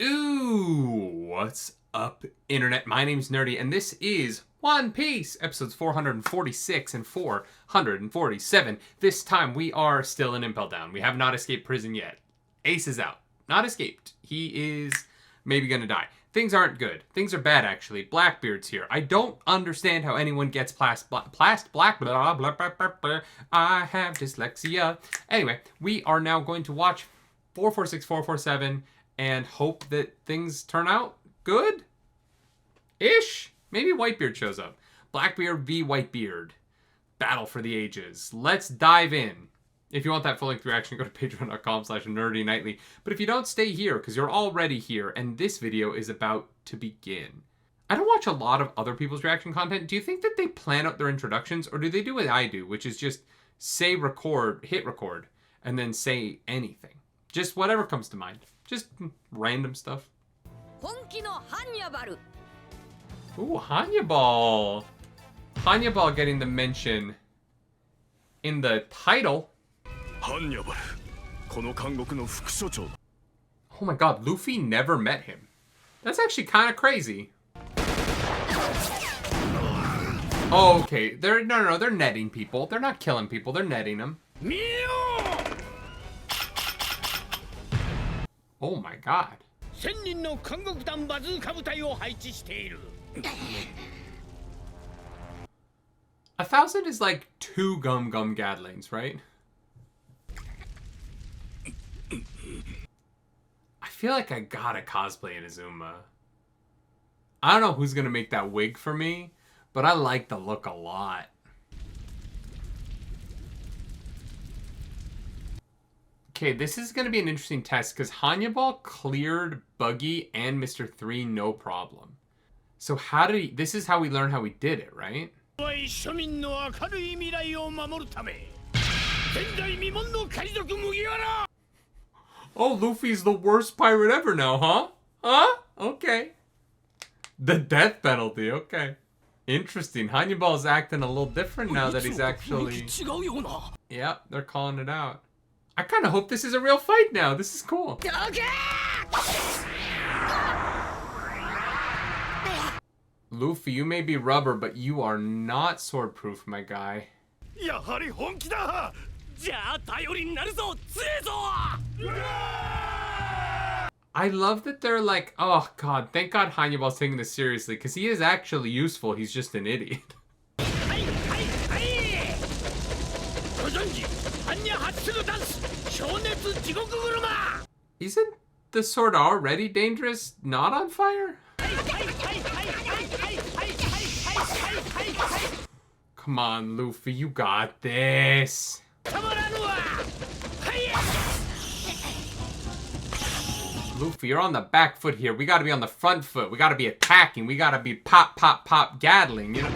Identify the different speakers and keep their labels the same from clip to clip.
Speaker 1: Ooh, what's up, internet? My name's Nerdy, and this is One Piece, episodes 446 and 447. This time, we are still in Impel Down. We have not escaped prison yet. Ace is out. Not escaped. He is maybe gonna die. Things aren't good. Things are bad, actually. Blackbeard's here. I don't understand how anyone gets black, blah, blah, blah, blah. I have dyslexia. Anyway, we are now going to watch 446, 447, and hope that things turn out good-ish. Maybe Whitebeard shows up. Blackbeard v. Whitebeard. Battle for the ages. Let's dive in. If you want that full-length reaction, go to patreon.com/nerdynightly. But if you don't, stay here, because you're already here, and this video is about to begin. I don't watch a lot of other people's reaction content. Do you think that they plan out their introductions, or do they do what I do, which is just say record, hit record, and then say anything? Just whatever comes to mind. Just random stuff. Ooh, Hannyabal. Hannyabal getting the mention in the title. Oh my god, Luffy never met him. That's actually kind of crazy. Oh, okay. They're netting people. They're not killing people. They're netting them. Oh my god. 1,000 is like 2 Gum Gatlings, right? I feel like I gotta cosplay Inazuma. I don't know who's gonna make that wig for me, but I like the look a lot. Okay, this is going to be an interesting test because Hannyabal cleared Buggy and Mr. 3 no problem. So how did he... This is how we learn how we did it, right? Oh, Luffy's the worst pirate ever now, huh? Huh? Okay. The death penalty, okay. Interesting. Hannibal's acting a little different now that he's actually... Yep, they're calling it out. I kind of hope this is a real fight now. This is cool. Luffy, you may be rubber, but you are not sword-proof, my guy. I love that they're like, oh god, thank god Hannibal's taking this seriously, because he is actually useful, he's just an idiot. Isn't the sword already dangerous, not on fire? Come on, Luffy, you got this. Luffy, you're on the back foot here. We gotta be on the front foot. We gotta be attacking. We gotta be pop, pop, pop, Gatling, you know?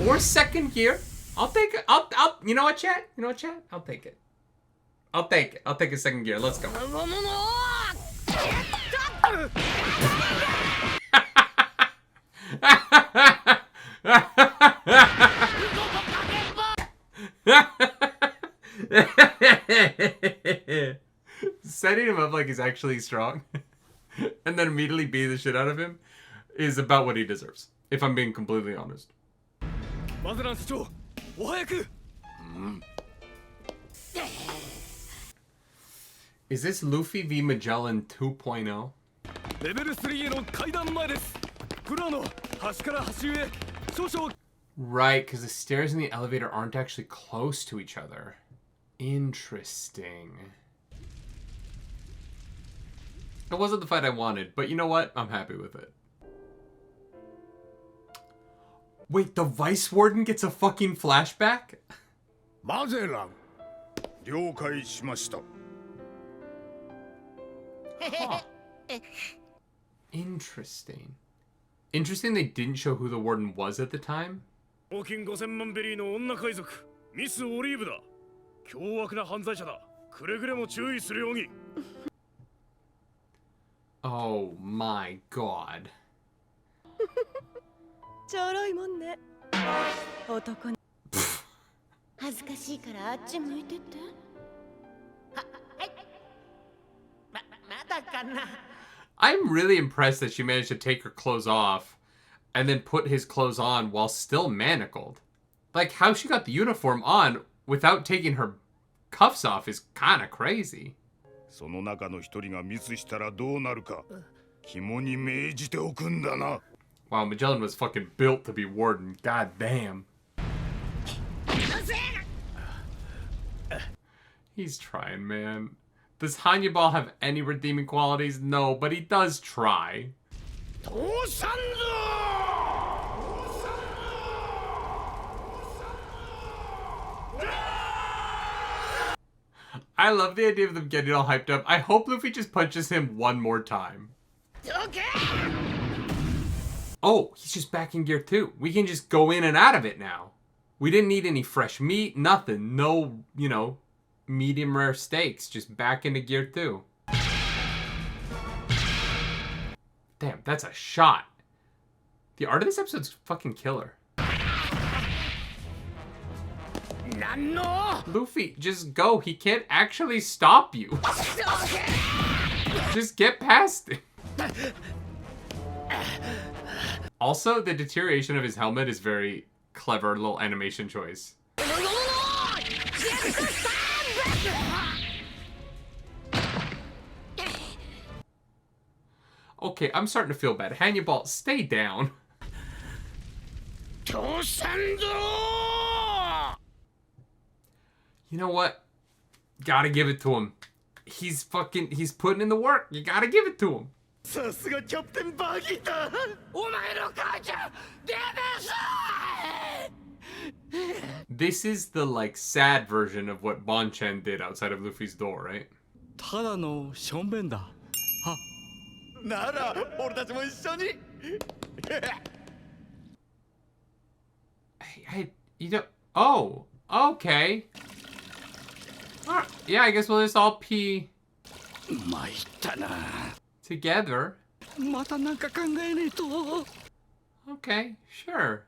Speaker 1: Or second gear. I'll take it. You know what, chat? You know what, chat? I'll take it. I'll take it. I'll take a second gear. Let's go. Setting him up like he's actually strong and then immediately beating the shit out of him is about what he deserves, if I'm being completely honest. Is this Luffy v Magellan 2.0? Right, because the stairs and the elevator aren't actually close to each other. Interesting. It wasn't the fight I wanted, but you know what? I'm happy with it. Wait, the Vice Warden gets a fucking flashback? Huh. Interesting. Interesting they didn't show who the Warden was at the time. Oh my god. I'm really impressed that she managed to take her clothes off and then put his clothes on while still manacled. Like, how she got the uniform on without taking her cuffs off is kind of crazy. Wow, Magellan was fucking built to be warden. God damn. He's trying, man. Does Hannyabal have any redeeming qualities? No, but he does try. I love the idea of them getting all hyped up. I hope Luffy just punches him one more time. Okay. Oh, he's just back in gear 2. We can just go in and out of it now. We didn't need any fresh meat, nothing. No, you know, medium rare steaks. Just back into gear 2. Damn, that's a shot. The art of this episode's fucking killer. Luffy, just go. He can't actually stop you. Just get past it. Also, the deterioration of his helmet is very clever little animation choice. Okay, I'm starting to feel bad. Hannyabal, stay down. You know what? Gotta give it to him. He's putting in the work. You gotta give it to him. This is the, like, sad version of what Bonchen did outside of Luffy's door, right? You know, oh, okay. Right, yeah, I guess we'll just all pee together. Okay, sure.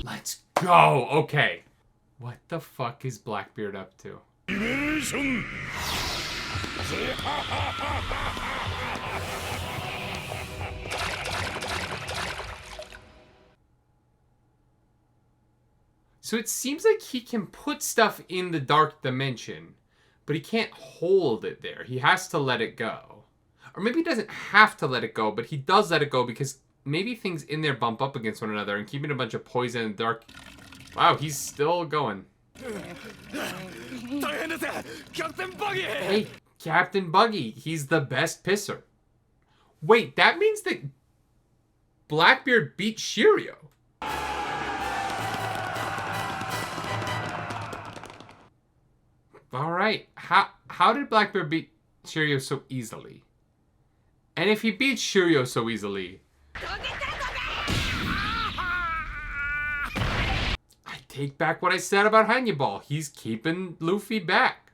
Speaker 1: Let's go. Okay. What the fuck is Blackbeard up to? So it seems like he can put stuff in the dark dimension, but he can't hold it there. He has to let it go. Or maybe he doesn't have to let it go, but he does let it go because maybe things in there bump up against one another and keeping a bunch of poison in the dark. Wow, he's still going. Hey, Captain Buggy, he's the best pisser. Wait, that means that Blackbeard beat Shiryu. All right, how did Blackbeard beat Shiryu so easily? And if he beats Shiryu so easily, I take back what I said about Hannyabal. He's keeping Luffy back.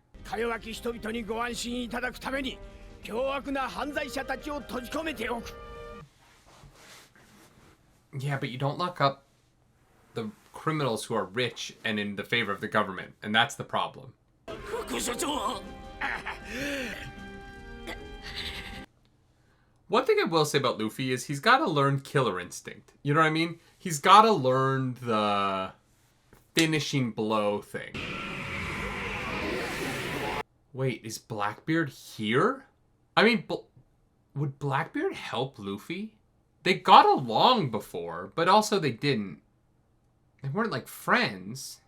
Speaker 1: Yeah, but you don't lock up the criminals who are rich and in the favor of the government, and that's the problem. One thing I will say about Luffy is he's got to learn killer instinct. You know what I mean? He's got to learn the finishing blow thing. Wait, is Blackbeard here? I mean, would Blackbeard help Luffy? They got along before, but also they didn't. They weren't like friends.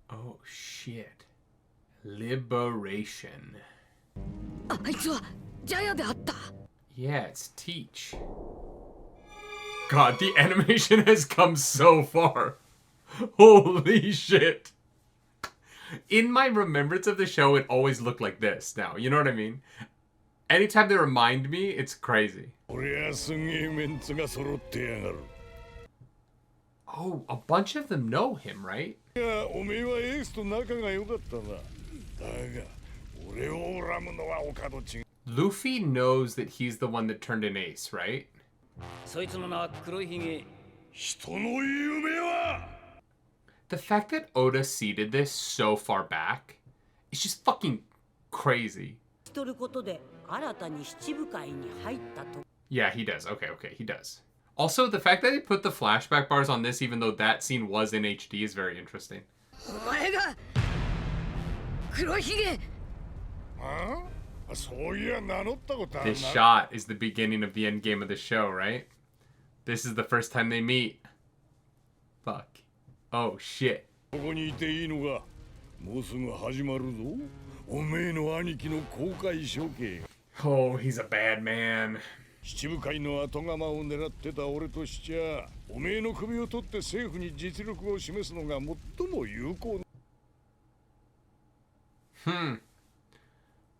Speaker 1: Oh shit. Liberation. Yeah, it's Teach. God, the animation has come so far. Holy shit. In my remembrance of the show, it always looked like this now. You know what I mean? Anytime they remind me, it's crazy. Oh, a bunch of them know him, right? Luffy knows that he's the one that turned in Ace, right? The fact that Oda seeded this so far back is just fucking crazy. Yeah, he does. Okay, he does. Also, the fact that they put the flashback bars on this, even though that scene was in HD, is very interesting. This shot is the beginning of the end game of the show, right? This is the first time they meet. Fuck. Oh, shit. Oh, he's a bad man.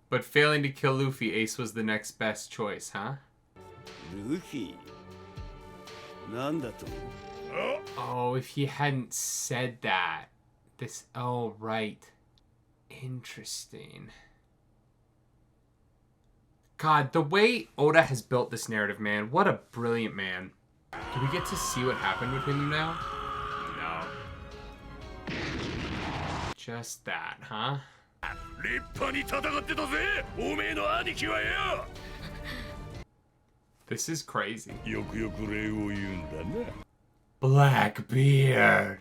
Speaker 1: But failing to kill Luffy, Ace was the next best choice, huh?
Speaker 2: Luffy?
Speaker 1: Oh, if he hadn't said that. Oh, right. Interesting. God, the way Oda has built this narrative, man. What a brilliant man. Do we get to see what happened between them now? No. Just that, huh? This is crazy. Blackbeard.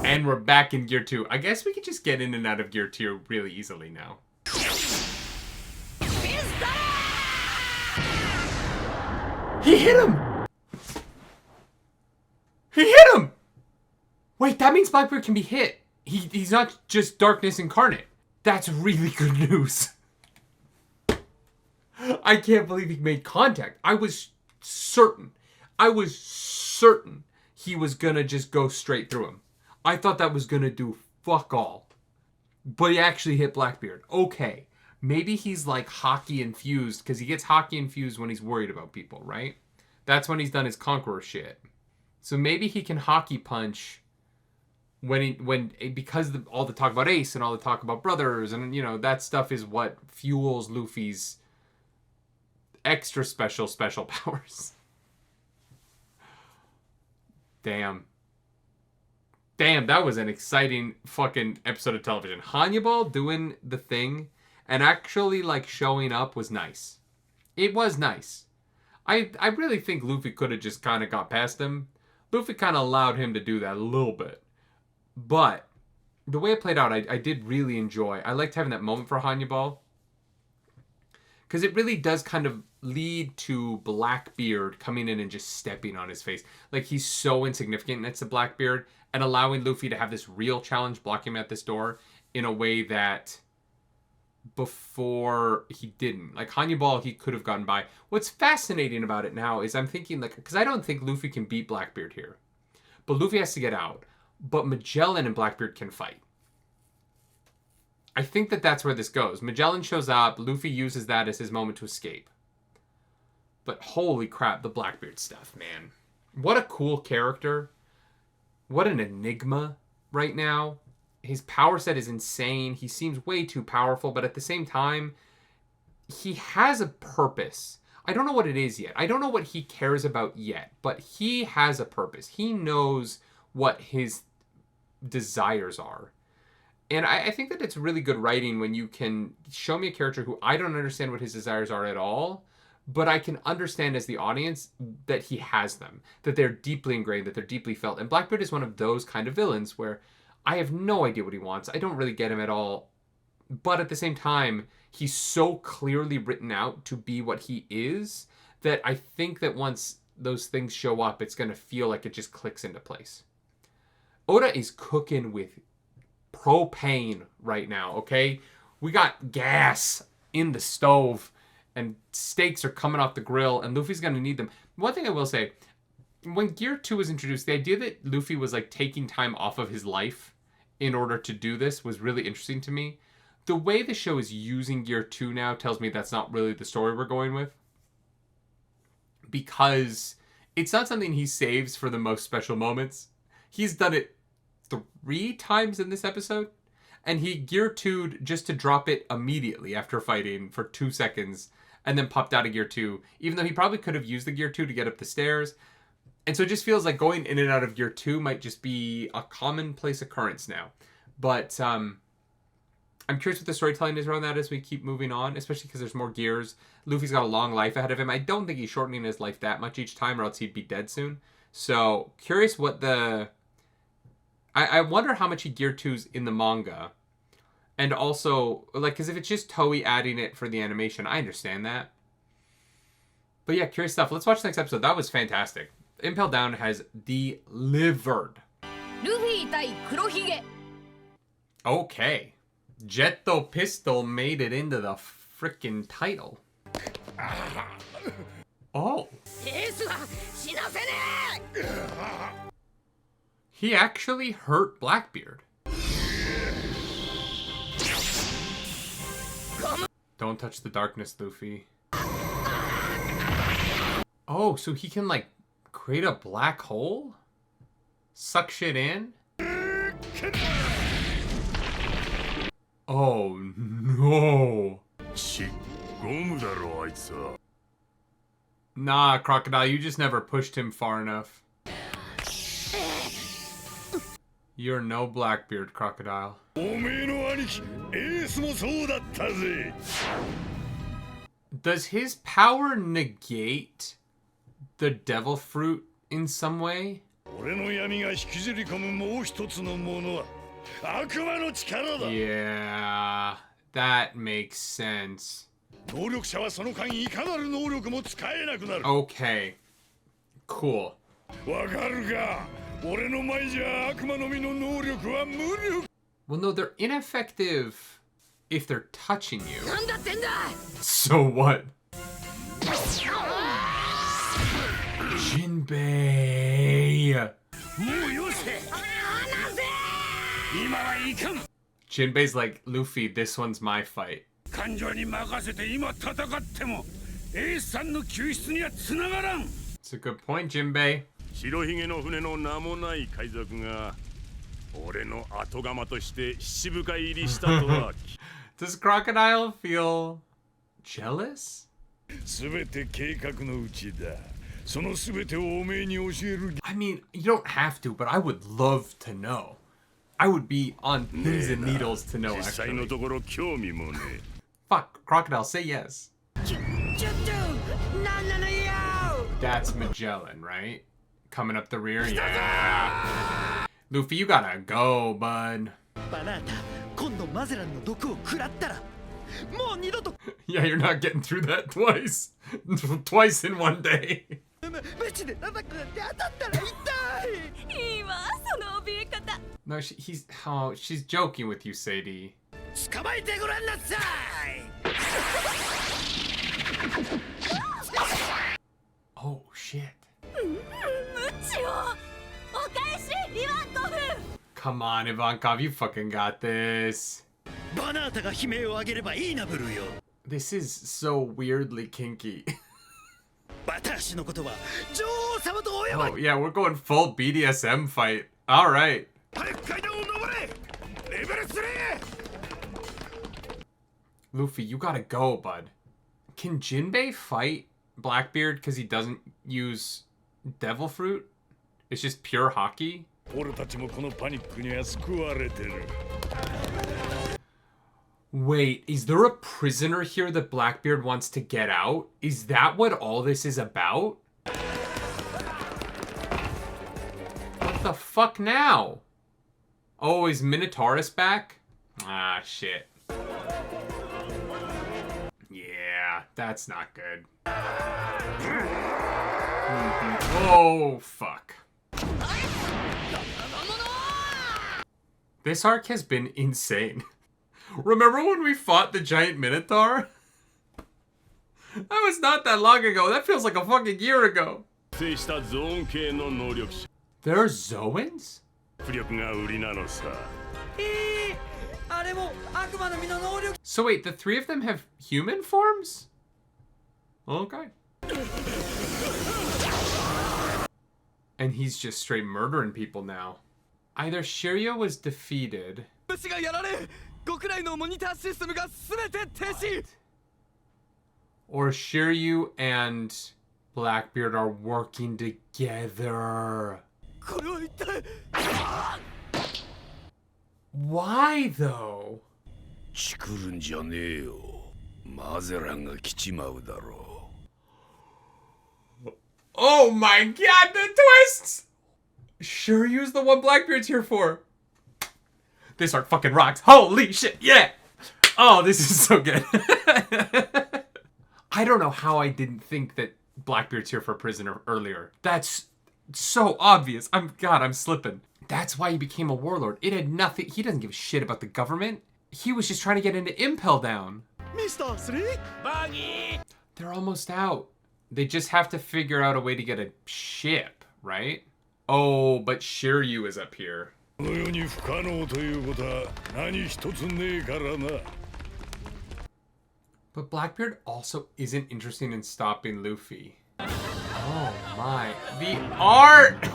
Speaker 1: And we're back in Gear 2. I guess we could just get in and out of Gear 2 really easily now. He hit him! He hit him! Wait, that means Blackbeard can be hit. He's not just darkness incarnate. That's really good news. I can't believe he made contact. I was certain he was gonna just go straight through him. I thought that was gonna do fuck all. But he actually hit Blackbeard. Okay. Maybe he's like hockey infused, because he gets hockey infused when he's worried about people, right? That's when he's done his conqueror shit. So maybe he can hockey punch because all the talk about Ace and all the talk about brothers and, you know, that stuff is what fuels Luffy's extra special powers. Damn, that was an exciting fucking episode of television. Hannyabal doing the thing and actually, like, showing up was nice. It was nice. I really think Luffy could have just kind of got past him. Luffy kind of allowed him to do that a little bit. But the way it played out, I did really enjoy. I liked having that moment for Hannyabal. Because it really does kind of lead to Blackbeard coming in and just stepping on his face. Like, he's so insignificant next to Blackbeard. And allowing Luffy to have this real challenge blocking him at this door in a way that before he didn't. Like, Hannyabal, he could have gotten by. What's fascinating about it now is I'm thinking, like, because I don't think Luffy can beat Blackbeard here. But Luffy has to get out. But Magellan and Blackbeard can fight. I think that's where this goes. Magellan shows up. Luffy uses that as his moment to escape. But holy crap, the Blackbeard stuff, man. What a cool character. What an enigma right now. His power set is insane. He seems way too powerful, but at the same time, he has a purpose. I don't know what it is yet. I don't know what he cares about yet, but he has a purpose. He knows what his desires are. And I think that it's really good writing when you can show me a character who I don't understand what his desires are at all, but I can understand as the audience that he has them, that they're deeply ingrained, that they're deeply felt. And Blackbeard is one of those kind of villains where I have no idea what he wants. I don't really get him at all. But at the same time, he's so clearly written out to be what he is that I think that once those things show up, it's going to feel like it just clicks into place. Oda is cooking with propane right now, okay? We got gas in the stove and steaks are coming off the grill and Luffy's going to need them. One thing I will say, when Gear 2 was introduced, the idea that Luffy was like taking time off of his life in order to do this was really interesting to me. The way the show is using Gear 2 now tells me that's not really the story we're going with. Because it's not something he saves for the most special moments. He's done it 3 times in this episode. And he Gear 2'd just to drop it immediately after fighting for 2 seconds. And then popped out of Gear 2. Even though he probably could have used the Gear 2 to get up the stairs. And so it just feels like going in and out of gear 2 might just be a commonplace occurrence now. But I'm curious what the storytelling is around that as we keep moving on, especially because there's more gears. Luffy's got a long life ahead of him. I don't think he's shortening his life that much each time, or else he'd be dead soon. So, curious what the... I wonder how much he gear 2's in the manga. And also, like, because if it's just Toei adding it for the animation, I understand that. But yeah, curious stuff. Let's watch the next episode. That was fantastic. Impel Down has delivered.
Speaker 3: Luffy 対黒ひげ
Speaker 1: Okay. Jetto Pistol made it into the frickin' title. Oh. He actually hurt Blackbeard. Don't touch the darkness, Luffy. Oh, so he can, like, create a black hole? Suck shit in? Oh, no. Nah, Crocodile, you just never pushed him far enough. You're no Blackbeard, Crocodile. Does his power negate the devil fruit in some way? Yeah, that makes sense. Okay, cool. Well, no, they're ineffective if they're touching you. So what? Jinbei! Jinbei's like, Luffy, this one's my fight. It's a good point, Jinbei. Does Crocodile feel jealous? I mean, you don't have to, but I would love to know. I would be on pins and needles to know, actually. Fuck, Crocodile, say yes. That's Magellan, right? Coming up the rear, yeah. Luffy, you gotta go, bud. Yeah, you're not getting through that twice. Twice in one day. No, she's joking with you, Sadie. Oh, shit. Come on, Ivankov, you fucking got this. This is so weirdly kinky. Oh, yeah, we're going full BDSM fight. Alright. Luffy, you gotta go, bud. Can Jinbei fight Blackbeard because he doesn't use devil fruit? It's just pure hockey? Wait, is there a prisoner here that Blackbeard wants to get out? Is that what all this is about? What the fuck now? Oh, is Minotaurus back? Ah, shit. Yeah, that's not good. Oh, fuck. This arc has been insane. Remember when we fought the giant Minotaur? That was not that long ago. That feels like a fucking year ago. There are Zoans? So wait, the three of them have human forms? Okay. And he's just straight murdering people now. Either Shiryu was defeated... Or Shiryu and Blackbeard are working together. Why though?
Speaker 2: チクるんじゃねえよ。マゼランが来ちまうだろう。
Speaker 1: Oh my god, the twists! Sure, use the one Blackbeard's here for. This art fucking rocks. Holy shit, yeah! Oh, this is so good. I don't know how I didn't think that Blackbeard's here for a prisoner earlier. That's so obvious. I'm slipping. That's why he became a warlord. It had nothing. He doesn't give a shit about the government. He was just trying to get into Impel down.
Speaker 2: Mr. 3? Buggy!
Speaker 1: They're almost out. They just have to figure out a way to get a ship, right? Oh, but Shiryu is up here. But Blackbeard also isn't interested in stopping Luffy. Oh my. The art!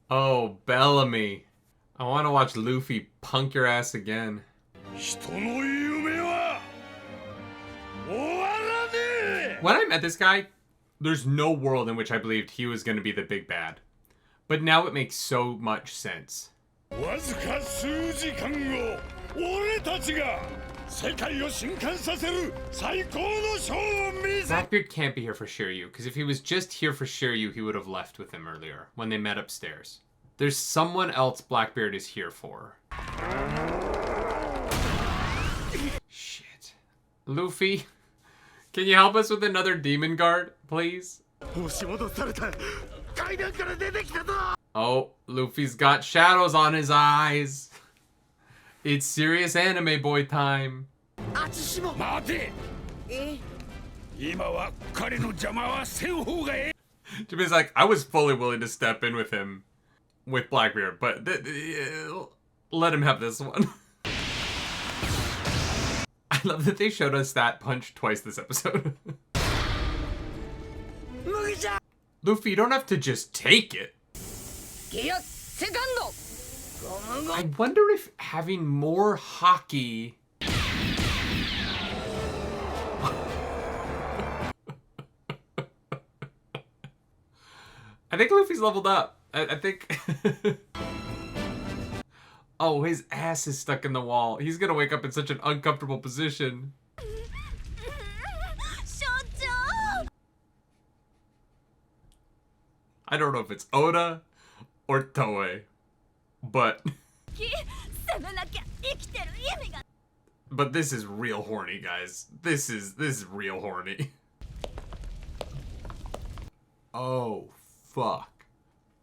Speaker 1: Oh, Bellamy. I want to watch Luffy punk your ass again. When I met this guy, there's no world in which I believed he was going to be the big bad. But now it makes so much sense. Blackbeard can't be here for Shiryu, because if he was just here for Shiryu, he would have left with him earlier, when they met upstairs. There's someone else Blackbeard is here for. Shit. Luffy, can you help us with another demon guard, please? Oh, Luffy's got shadows on his eyes. It's serious anime boy time. Jimmy's like, I was fully willing to step in with him, with Blackbeard, but let him have this one. I love that they showed us that punch twice this episode. Luffy, you don't have to just take it. I wonder if having more hockey... I think Luffy's leveled up. I think... Oh, his ass is stuck in the wall. He's gonna wake up in such an uncomfortable position. I don't know if it's Oda or Toei, but this is real horny, guys. This is real horny. Oh, fuck.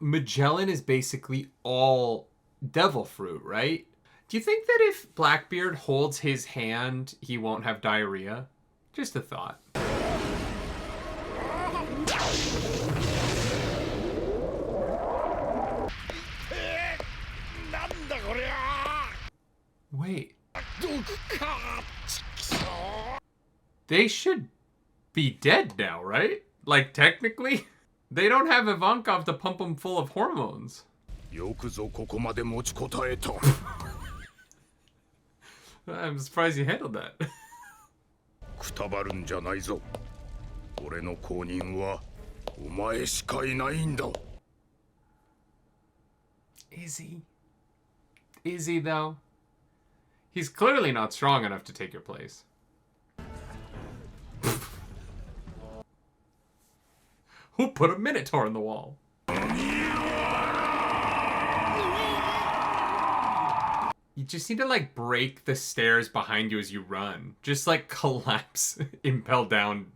Speaker 1: Magellan is basically all devil fruit, right? Do you think that if Blackbeard holds his hand, he won't have diarrhea? Just a thought. Wait. They should be dead now, right? Like, technically? They don't have Ivankov to pump them full of hormones. I'm surprised you handled that. Is he? Is he, though? He's clearly not strong enough to take your place. Who put a Minotaur in the wall? You just need to, like, break the stairs behind you as you run. Just, like, collapse Impel down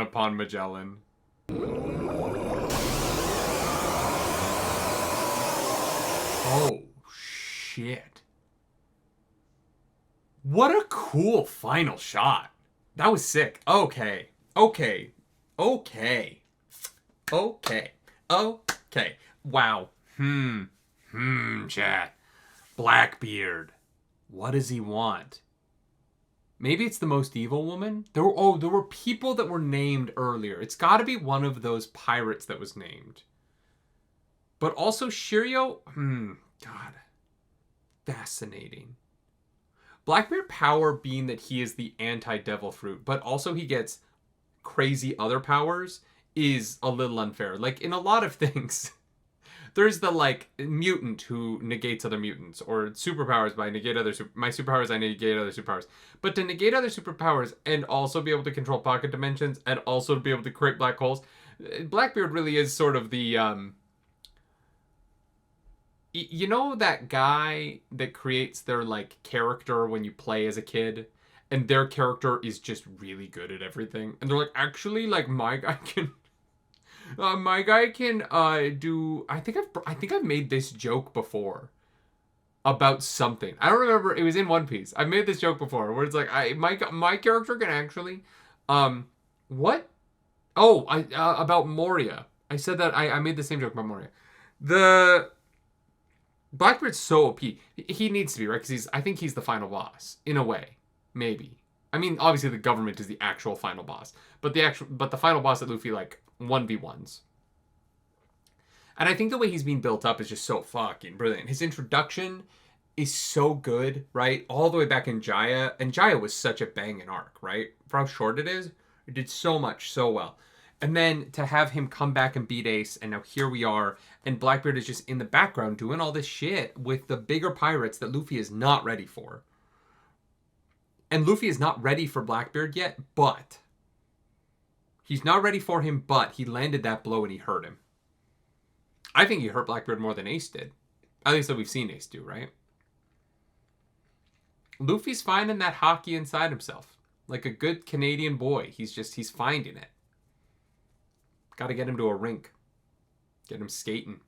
Speaker 1: upon Magellan. Oh, shit. What a cool final shot. That was sick. Okay. Okay. Okay. Okay. Okay. Wow. Chat. Blackbeard. What does he want? Maybe it's the most evil woman? There were people that were named earlier. It's got to be one of those pirates that was named. But also Shiryu? God. Fascinating. Blackbeard power being that he is the anti-devil fruit, but also he gets crazy other powers is a little unfair. Like, in a lot of things, there's the, like, mutant who negates other mutants, or superpowers by negate other my superpowers, I negate other superpowers. But to negate other superpowers and also be able to control pocket dimensions and also to be able to create black holes, Blackbeard really is sort of the, you know that guy that creates their, like, character when you play as a kid? And their character is just really good at everything. And they're like, actually, like, my guy can do. I think I've made this joke before about something. I don't remember. It was in One Piece. I've made this joke before where it's like, my character can actually, what? Oh, about Moria. I said that I made the same joke about Moria. The Blackbeard's so OP. He needs to be, right? Because I think he's the final boss in a way. Maybe. I mean, obviously the government is the actual final boss, but the final boss at Luffy, like, 1v1s. And I think the way he's being built up is just so fucking brilliant. His introduction is so good, right? All the way back in Jaya, and Jaya was such a banging arc, right? For how short it is, it did so much so well. And then to have him come back and beat Ace, and now here we are, and Blackbeard is just in the background doing all this shit with the bigger pirates that Luffy is not ready for. And Luffy is not ready for Blackbeard yet, but he's not ready for him, but he landed that blow and he hurt him. I think he hurt Blackbeard more than Ace did. At least that we've seen Ace do, right? Luffy's finding that hockey inside himself. Like a good Canadian boy. He's finding it. Gotta get him to a rink. Get him skating.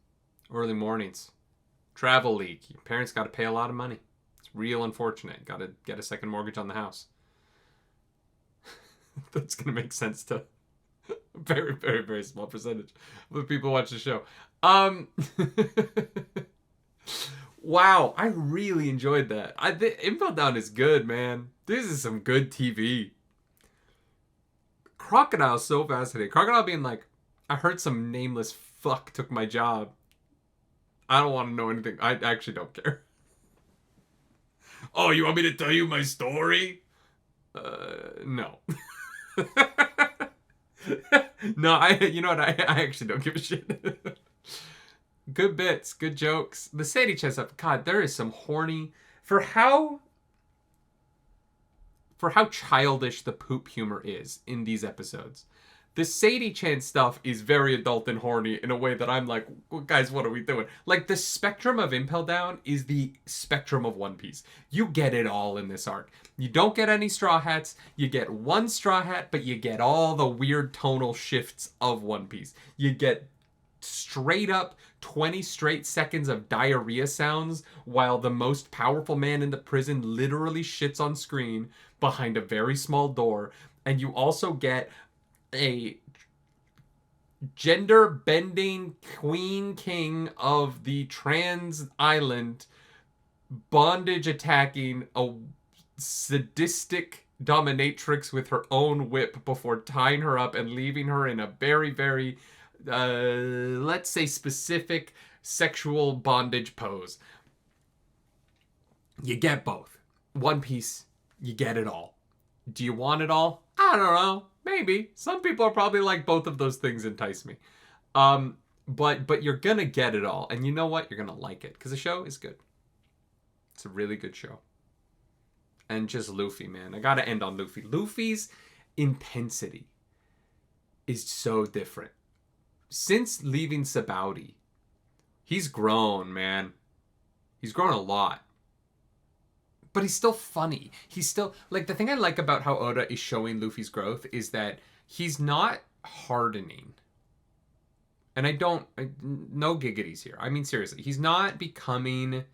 Speaker 1: Early mornings. Travel league. Your parents gotta pay a lot of money. It's real unfortunate. Gotta get a second mortgage on the house. That's gonna make sense to a very, very, very small percentage of the people who watch the show. Wow, I really enjoyed that. The Impel Down is good, man. This is some good TV. Crocodile's so fascinating. Crocodile being like, I heard some nameless fuck took my job. I don't want to know anything. I actually don't care. Oh, you want me to tell you my story? No. No, you know what? I actually don't give a shit. Good bits, good jokes. The Sadie chest up. God, there is some horny for how childish the poop humor is in these episodes. The Sadie-chan stuff is very adult and horny in a way that I'm like, well, guys, what are we doing? Like, the spectrum of Impel Down is the spectrum of One Piece. You get it all in this arc. You don't get any Straw Hats. You get one Straw Hat, but you get all the weird tonal shifts of One Piece. You get straight up 20 straight seconds of diarrhea sounds while the most powerful man in the prison literally shits on screen behind a very small door. And you also get a gender-bending queen king of the trans island bondage attacking a sadistic dominatrix with her own whip before tying her up and leaving her in a very, very, let's say, specific sexual bondage pose. You get both. One Piece, you get it all. Do you want it all? I don't know. Maybe. Some people are probably like, both of those things entice me. But you're gonna get it all. And you know what? You're gonna like it. Because the show is good. It's a really good show. And just Luffy, man. I gotta end on Luffy. Luffy's intensity is so different. Since leaving Sabaody, he's grown, man. He's grown a lot. But he's still funny. He's still, like, the thing I like about how Oda is showing Luffy's growth is that he's not hardening. And no giggities here. I mean, seriously, he's not becoming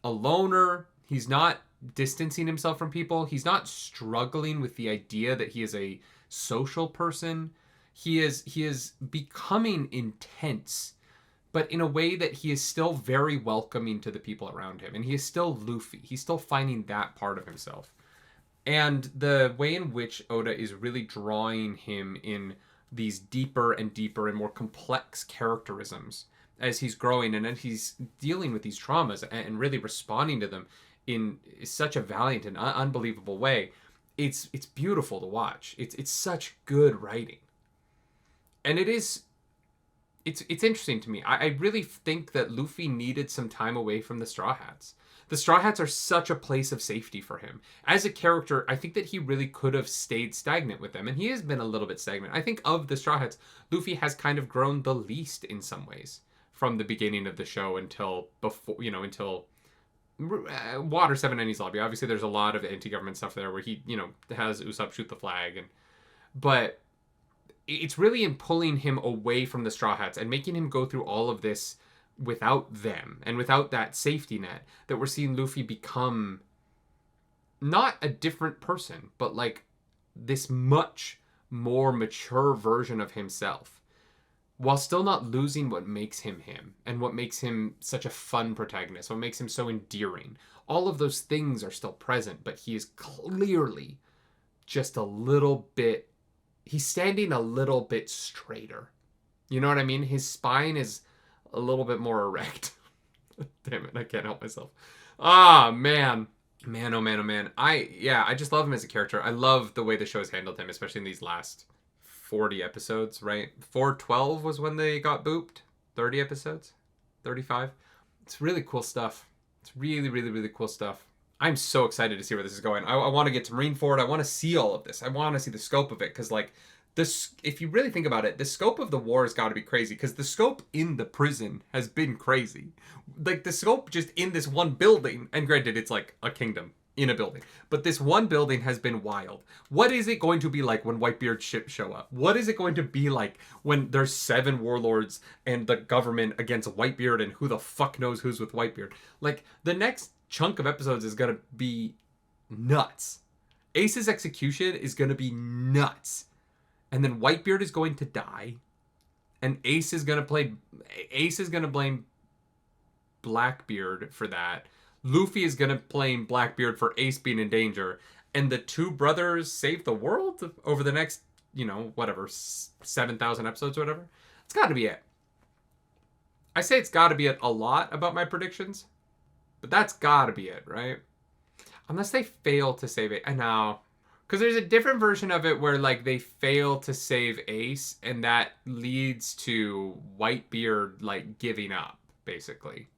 Speaker 1: a loner. He's not distancing himself from people. He's not struggling with the idea that he is a social person. He is becoming intense, but in a way that he is still very welcoming to the people around him. And he is still Luffy. He's still finding that part of himself. And the way in which Oda is really drawing him in these deeper and deeper and more complex characterisms as he's growing and as he's dealing with these traumas and really responding to them in such a valiant and unbelievable way. It's beautiful to watch. It's such good writing. And it's interesting to me. I really think that Luffy needed some time away from the Straw Hats. The Straw Hats are such a place of safety for him. As a character, I think that he really could have stayed stagnant with them, and he has been a little bit stagnant. I think of the Straw Hats, Luffy has kind of grown the least in some ways from the beginning of the show until Water 7 Ennie's Lobby. Obviously, there's a lot of anti-government stuff there where he, has Usopp shoot the flag, but it's really in pulling him away from the Straw Hats and making him go through all of this without them and without that safety net that we're seeing Luffy become not a different person, but like this much more mature version of himself, while still not losing what makes him him and what makes him such a fun protagonist, what makes him so endearing. All of those things are still present, but he is clearly just a little bit, he's standing a little bit straighter. You know what I mean? His spine is a little bit more erect. Damn it, I can't help myself. Ah, man. Man, oh man, oh man. I just love him as a character. I love the way the show has handled him, especially in these last 40 episodes, right? 412 was when they got booped. 30 episodes? 35? It's really cool stuff. It's really, really, really cool stuff. I'm so excited to see where this is going. I want to get to Marineford. I want to see all of this. I want to see the scope of it, because this, if you really think about it, the scope of the war has got to be crazy, because the scope in the prison has been crazy. Like, the scope just in this one building, and granted, it's like a kingdom in a building, but this one building has been wild. What is it going to be like when Whitebeard's ships show up? What is it going to be like when there's 7 warlords and the government against Whitebeard, and who the fuck knows who's with Whitebeard? Like, the next chunk of episodes is going to be nuts. Ace's execution is going to be nuts. And then Whitebeard is going to die. And Ace is going to blame Blackbeard for that. Luffy is going to blame Blackbeard for Ace being in danger. And the 2 brothers save the world over the next, 7,000 episodes or whatever. It's got to be it. I say it's got to be it a lot about my predictions. But that's got to be it, right? Unless they fail to save it. I know. Because there's a different version of it where, like, they fail to save Ace, and that leads to Whitebeard, like, giving up, basically.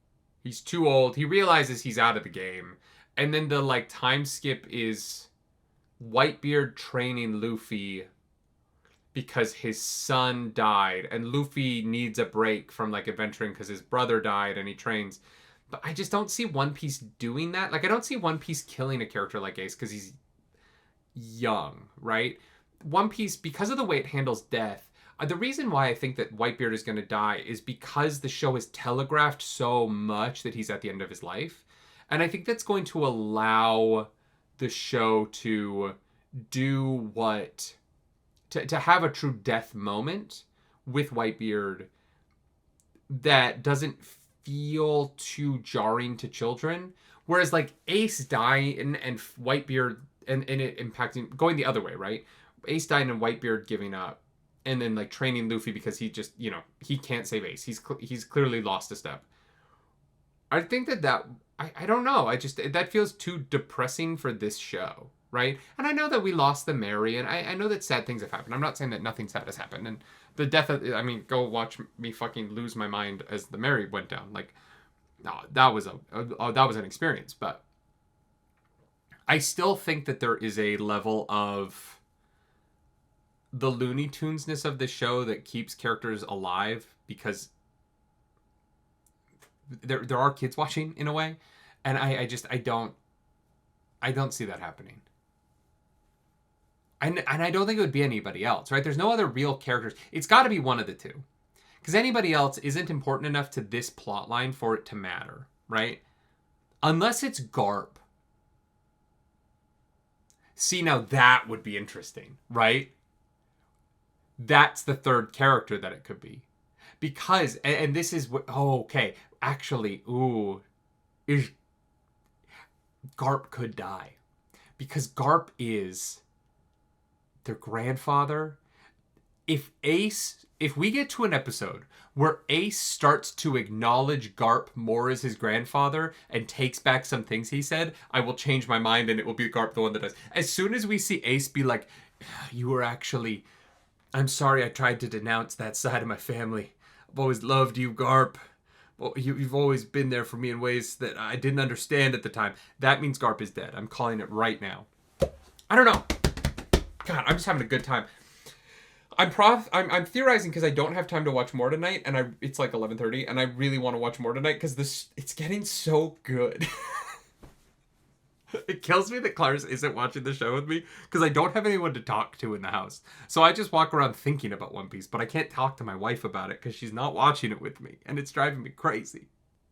Speaker 1: He's too old. He realizes he's out of the game. And then the, like, time skip is Whitebeard training Luffy because his son died. And Luffy needs a break from, like, adventuring because his brother died, and he trains. But I just don't see One Piece doing that. Like, I don't see One Piece killing a character like Ace because he's young, right? One Piece, because of the way it handles death, the reason why I think that Whitebeard is going to die is because the show is telegraphed so much that he's at the end of his life. And I think that's going to allow the show to do to have a true death moment with Whitebeard that doesn't feel too jarring to children. Whereas, like, Ace dying and Whitebeard and it impacting, going the other way, right? Ace dying and Whitebeard giving up, and then, like, training Luffy because he just, he can't save Ace. He's clearly lost a step. I think that I don't know. That feels too depressing for this show, right? And I know that we lost the Mary, and I know that sad things have happened. I'm not saying that nothing sad has happened. And the death of, go watch me fucking lose my mind as the Mary went down. Like, no, that was an experience, but I still think that there is a level of the Looney Tunes-ness of the show that keeps characters alive, because there are kids watching in a way, and I don't see that happening. And I don't think it would be anybody else, right? There's no other real characters. It's got to be one of the 2. Because anybody else isn't important enough to this plot line for it to matter, right? Unless it's Garp. See, now that would be interesting, right? That's the 3rd character that it could be. Because, and this is what, okay. Actually, Garp could die. Because Garp is their grandfather. if we get to an episode where Ace starts to acknowledge Garp more as his grandfather and takes back some things he said, I will change my mind and it will be Garp the one that does. As soon as we see Ace be like, you were actually, I'm sorry I tried to denounce that side of my family. I've always loved you, Garp. Well, you've always been there for me in ways that I didn't understand at the time. That means Garp is dead. I'm calling it right now. I don't know. God, I'm just having a good time. I'm theorizing because I don't have time to watch more tonight, and it's like 11:30, and I really want to watch more tonight because it's getting so good. It kills me that Clarence isn't watching the show with me because I don't have anyone to talk to in the house. So I just walk around thinking about One Piece, but I can't talk to my wife about it because she's not watching it with me, and it's driving me crazy.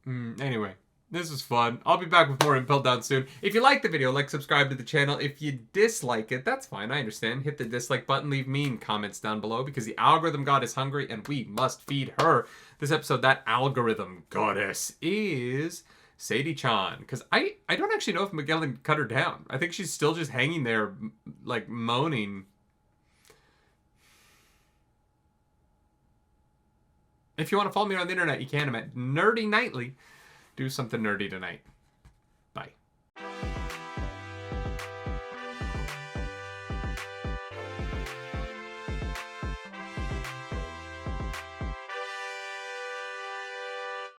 Speaker 1: Anyway. This was fun. I'll be back with more Impel Down soon. If you like the video, like, subscribe to the channel. If you dislike it, that's fine. I understand. Hit the dislike button. Leave mean comments down below because the algorithm god is hungry and we must feed her. This episode, that algorithm goddess is Sadie-chan. Because I don't actually know if Magellan cut her down. I think she's still just hanging there, like, moaning. If you want to follow me on the internet, you can. I'm at nerdynightly. Do something nerdy tonight.